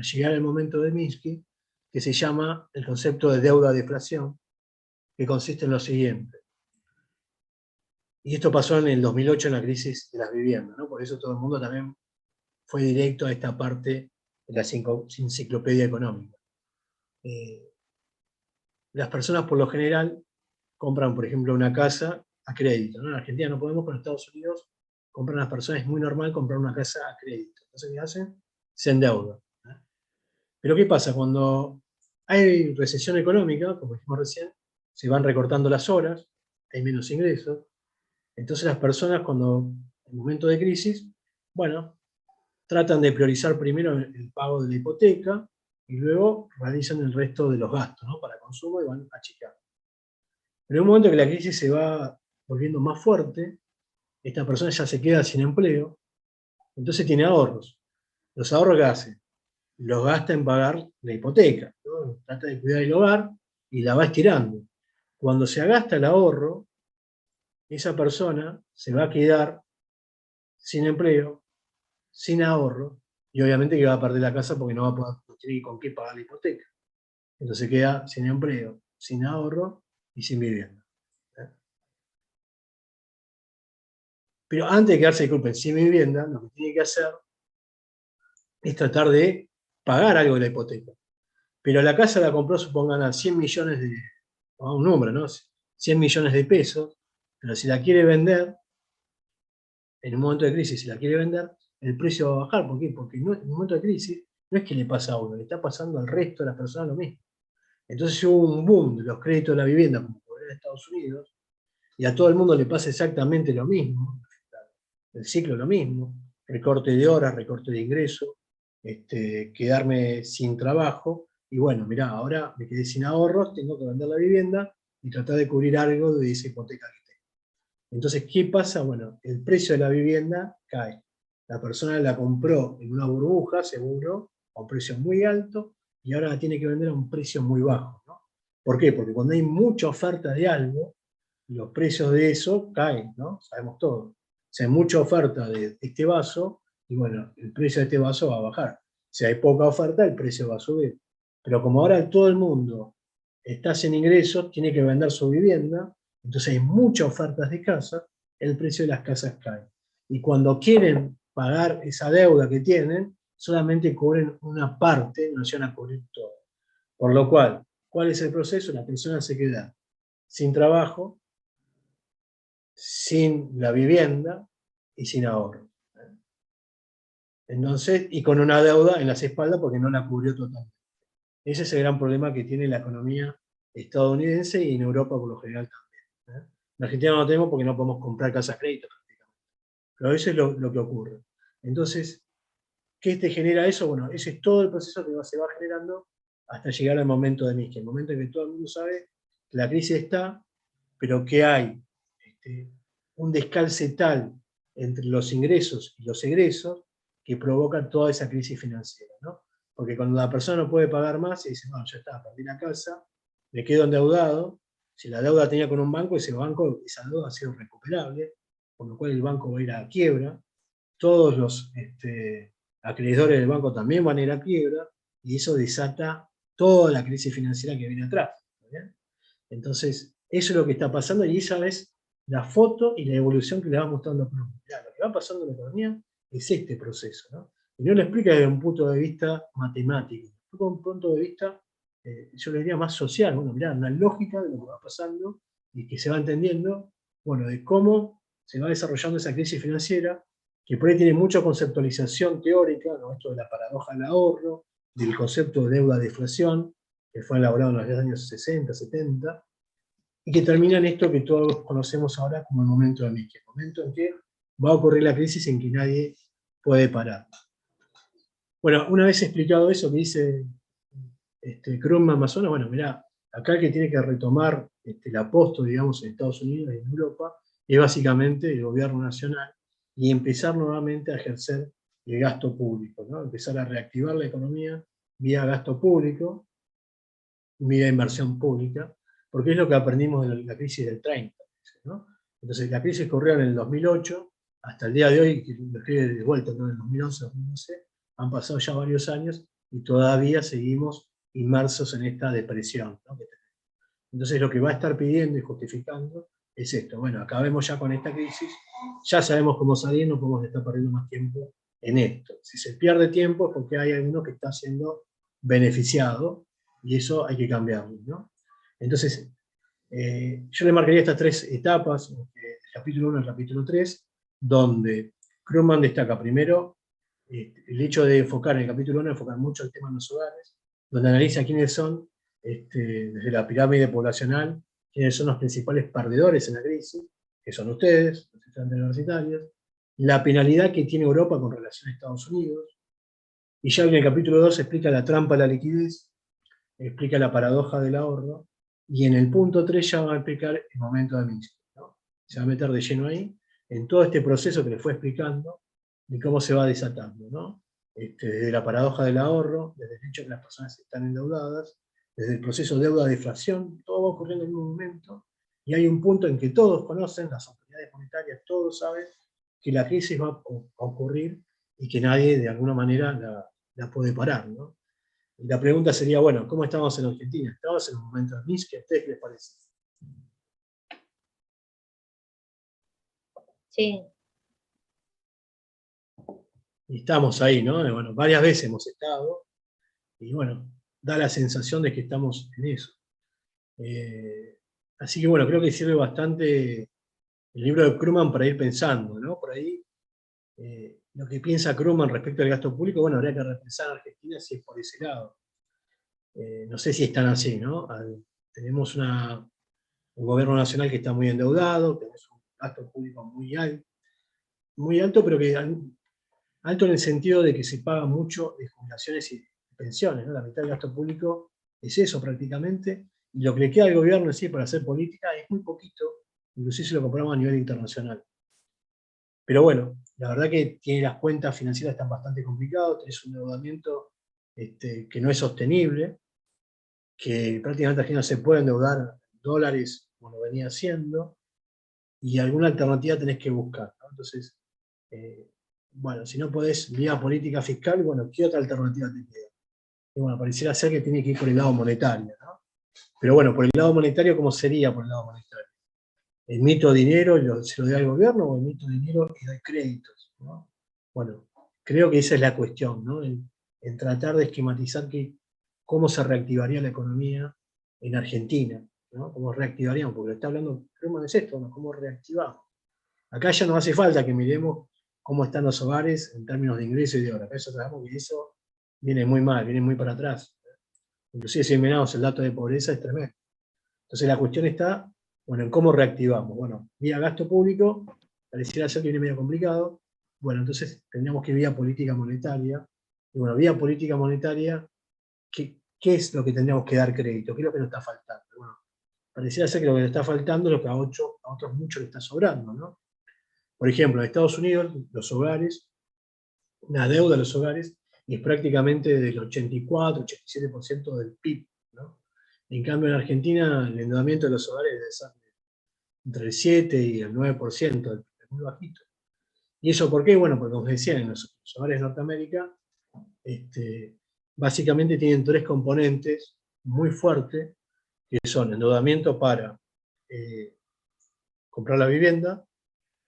para llegar al momento de Minsky, que se llama el concepto de deuda-deflación, que consiste en lo siguiente. Y esto pasó en el 2008 en la crisis de las viviendas, ¿no? Por eso todo el mundo también fue directo a esta parte de la enciclopedia económica. Las personas por lo general compran, por ejemplo, una casa a crédito, ¿no? En Argentina no podemos, pero en Estados Unidos compran las personas, es muy normal comprar una casa a crédito. Entonces, ¿qué hacen? Se endeudan. Pero ¿qué pasa? Cuando hay recesión económica, como dijimos recién, se van recortando las horas, hay menos ingresos. Entonces las personas, cuando en momento de crisis, bueno, tratan de priorizar primero el pago de la hipoteca y luego realizan el resto de los gastos, ¿no? Para consumo y van achicando. Pero en un momento que la crisis se va volviendo más fuerte, esta persona ya se queda sin empleo, entonces tiene ahorros. Los ahorros que hace, los gasta en pagar la hipoteca, ¿no? Trata de cuidar el hogar y la va estirando. Cuando se agasta el ahorro, esa persona se va a quedar sin empleo, sin ahorro, y obviamente que va a perder la casa porque no va a poder, no tiene con qué pagar la hipoteca. Entonces queda sin empleo, sin ahorro y sin vivienda. Pero antes de quedarse, disculpen, sin vivienda, lo que tiene que hacer es tratar de pagar algo de la hipoteca. Pero la casa la compró, supongan, a 100 millones de, a un número, ¿no? 100 millones de pesos, pero si la quiere vender, en un momento de crisis, si la quiere vender, el precio va a bajar. ¿Por qué? Porque no, en un momento de crisis no es que le pasa a uno, le está pasando al resto de las personas lo mismo. Entonces hubo un boom de los créditos de la vivienda, como por en Estados Unidos, y a todo el mundo le pasa exactamente lo mismo, el ciclo lo mismo, recorte de horas, recorte de ingresos, quedarme sin trabajo, y bueno, mirá, ahora me quedé sin ahorros, tengo que vender la vivienda y tratar de cubrir algo de esa hipoteca que tengo. Entonces, ¿qué pasa? Bueno, el precio de la vivienda cae. La persona la compró en una burbuja, seguro, a un precio muy alto, y ahora la tiene que vender a un precio muy bajo, ¿no? ¿Por qué? Porque cuando hay mucha oferta de algo, los precios de eso caen, ¿no? Sabemos todo. Si hay mucha oferta de este vaso, y bueno, el precio de este vaso va a bajar. Si hay poca oferta, el precio va a subir. Pero como ahora todo el mundo está sin ingresos, tiene que vender su vivienda, entonces hay muchas ofertas de casas, el precio de las casas cae. Y cuando quieren pagar esa deuda que tienen, solamente cubren una parte, no se van a cubrir todo. Por lo cual, ¿cuál es el proceso? La persona se queda sin trabajo, sin la vivienda y sin ahorro. Entonces, y con una deuda en las espaldas porque no la cubrió totalmente. Ese es el gran problema que tiene la economía estadounidense y en Europa por lo general también. En Argentina no lo tenemos porque no podemos comprar casa a crédito prácticamente. Pero eso es lo que ocurre. Entonces, ¿qué te genera eso? Bueno, ese es todo el proceso que se va generando hasta llegar al momento de Minsky, el momento en que todo el mundo sabe que la crisis está, pero que hay un descalce tal entre los ingresos y los egresos que provoca toda esa crisis financiera, ¿no? Porque cuando la persona no puede pagar más y dice, bueno, ya está, perdí la casa, me quedo endeudado, si la deuda tenía con un banco, esa deuda ha sido recuperable, por lo cual el banco va a ir a quiebra, todos los acreedores del banco también van a ir a quiebra, y eso desata toda la crisis financiera que viene atrás. ¿Bien? Entonces, eso es lo que está pasando y esa es la foto y la evolución que le va mostrando a Plum. Mirá, lo que va pasando en la economía es este proceso, ¿no? Y no lo explica desde un punto de vista matemático, desde un punto de vista, yo le diría más social, bueno, mirá, una lógica de lo que va pasando y que se va entendiendo, bueno, de cómo se va desarrollando esa crisis financiera, que por ahí tiene mucha conceptualización teórica, ¿no? Esto de la paradoja del ahorro, del concepto de deuda-deflación, que fue elaborado en los años 60, 70, y que termina en esto que todos conocemos ahora como el momento de Mickey, el momento en que va a ocurrir la crisis en que nadie puede parar. Bueno, una vez explicado eso que dice Krugman Amazonas, bueno, mirá, acá el que tiene que retomar el aposto, digamos, en Estados Unidos y en Europa, es básicamente el gobierno nacional y empezar nuevamente a ejercer el gasto público, ¿no? Empezar a reactivar la economía vía gasto público, vía inversión pública, porque es lo que aprendimos de la crisis del 30. ¿No? Entonces, la crisis ocurrió en el 2008, hasta el día de hoy, que lo escribe de vuelta, ¿no? En el 2011, 2012, han pasado ya varios años, y todavía seguimos inmersos en esta depresión, ¿no? Entonces lo que va a estar pidiendo y justificando es esto. Bueno, acabemos ya con esta crisis, ya sabemos cómo salir, no podemos estar perdiendo más tiempo en esto. Si se pierde tiempo es porque hay alguno que está siendo beneficiado y eso hay que cambiarlo, ¿no? Entonces, yo le marcaría estas tres etapas, el capítulo 1 y el capítulo 3, donde Krugman destaca primero el hecho de enfocar en el capítulo 1, enfocar mucho el tema de los hogares, donde analiza quiénes son, desde la pirámide poblacional, quiénes son los principales perdedores en la crisis, que son ustedes, los estudiantes universitarios, la penalidad que tiene Europa con relación a Estados Unidos, y ya en el capítulo 2 explica la trampa de la liquidez, explica la paradoja del ahorro, y en el punto 3 ya va a explicar el momento de Minsk, ¿no? Se va a meter de lleno ahí, en todo este proceso que le fue explicando, de cómo se va desatando, ¿no? Desde la paradoja del ahorro, desde el hecho de que las personas están endeudadas, desde el proceso de deuda-deflación, todo va ocurriendo en un momento, y hay un punto en que todos conocen, las autoridades monetarias, todos saben que la crisis va a ocurrir y que nadie de alguna manera la puede parar, ¿no? Y la pregunta sería, bueno, ¿cómo estamos en Argentina? ¿Estamos en un momento de Minsk? ¿A ustedes qué les parece? Sí. Y estamos ahí, ¿no? Bueno, varias veces hemos estado, y bueno, da la sensación de que estamos en eso. Así que bueno, creo que sirve bastante el libro de Krugman para ir pensando, ¿no? Por ahí, lo que piensa Krugman respecto al gasto público, bueno, habría que repensar en Argentina si es por ese lado. No sé si están así, ¿no? Tenemos un gobierno nacional que está muy endeudado, tenemos un gasto público muy alto, pero que alto en el sentido de que se paga mucho de jubilaciones y pensiones, ¿no? La mitad del gasto público es eso prácticamente, y lo que le queda al gobierno en sí para hacer política es muy poquito, inclusive si lo comparamos a nivel internacional. Pero bueno, la verdad que tiene las cuentas financieras están bastante complicadas, tenés un endeudamiento que no es sostenible, que prácticamente Argentina no se puede endeudar dólares como lo venía haciendo, y alguna alternativa tenés que buscar, ¿no? Entonces, bueno, si no podés vía política fiscal, bueno, ¿qué otra alternativa te queda? Y bueno, pareciera ser que tiene que ir por el lado monetario, ¿no? Pero bueno, por el lado monetario, ¿cómo sería por el lado monetario? ¿Emito dinero y se lo doy al gobierno o emito dinero y doy créditos, ¿no? Bueno, creo que esa es la cuestión, ¿no? En tratar de esquematizar cómo se reactivaría la economía en Argentina, ¿no? ¿Cómo reactivaríamos? Porque lo está hablando, Krugman es esto, ¿no? ¿Cómo reactivamos? Acá ya no hace falta que miremos cómo están los hogares en términos de ingreso y de hora. Eso sabemos que eso viene muy mal, viene muy para atrás. Inclusive si miramos el dato de pobreza es tremendo. Entonces la cuestión está, bueno, en cómo reactivamos. Bueno, vía gasto público, pareciera ser que viene medio complicado. Bueno, entonces tendríamos que ir vía política monetaria. Y bueno, vía política monetaria, ¿qué es lo que tendríamos que dar crédito? ¿Qué es lo que nos está faltando? Bueno, pareciera ser que lo que le está faltando es lo que a otros muchos le está sobrando, ¿no? Por ejemplo, en Estados Unidos, los hogares, una deuda de los hogares es prácticamente del 84-87% del PIB, ¿no? En cambio, en Argentina, el endeudamiento de los hogares debe ser entre el 7 y el 9% del PIB, muy bajito. ¿Y eso por qué? Bueno, porque como decía, en los hogares de Norteamérica, básicamente tienen tres componentes muy fuertes, que son endeudamiento para comprar la vivienda,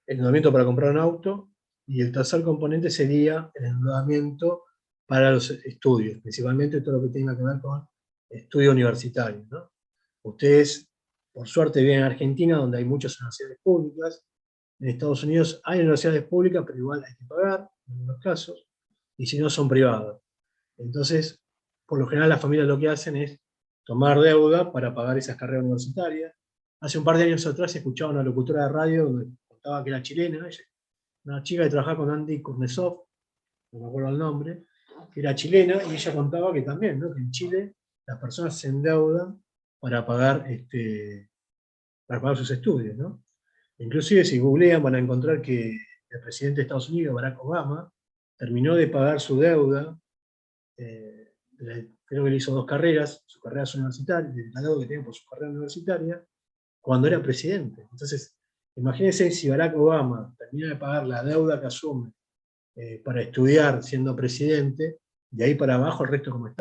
el endeudamiento para comprar un auto, y el tercer componente sería el endeudamiento para los estudios, principalmente todo lo que tenga que ver con estudios universitarios, ¿no? Ustedes, por suerte, viven en Argentina, donde hay muchas universidades públicas. En Estados Unidos hay universidades públicas, pero igual hay que pagar, en algunos casos, y si no, son privadas. Entonces, por lo general, las familias lo que hacen es tomar deuda para pagar esas carreras universitarias. Hace un par de años atrás escuchaba una locutora de radio donde contaba que era chilena, una chica que trabajaba con Andy Kuznetsov, no me acuerdo el nombre, que era chilena, y ella contaba que también, ¿no? Que en Chile las personas se endeudan para pagar, para pagar sus estudios, ¿no? Inclusive si googlean van a encontrar que el presidente de Estados Unidos, Barack Obama, terminó de pagar su deuda, creo que le hizo dos carreras, su carrera universitaria, la deuda que tiene por su carrera universitaria, cuando era presidente. Entonces, imagínense si Barack Obama termina de pagar la deuda que asume para estudiar siendo presidente, De ahí para abajo el resto como está.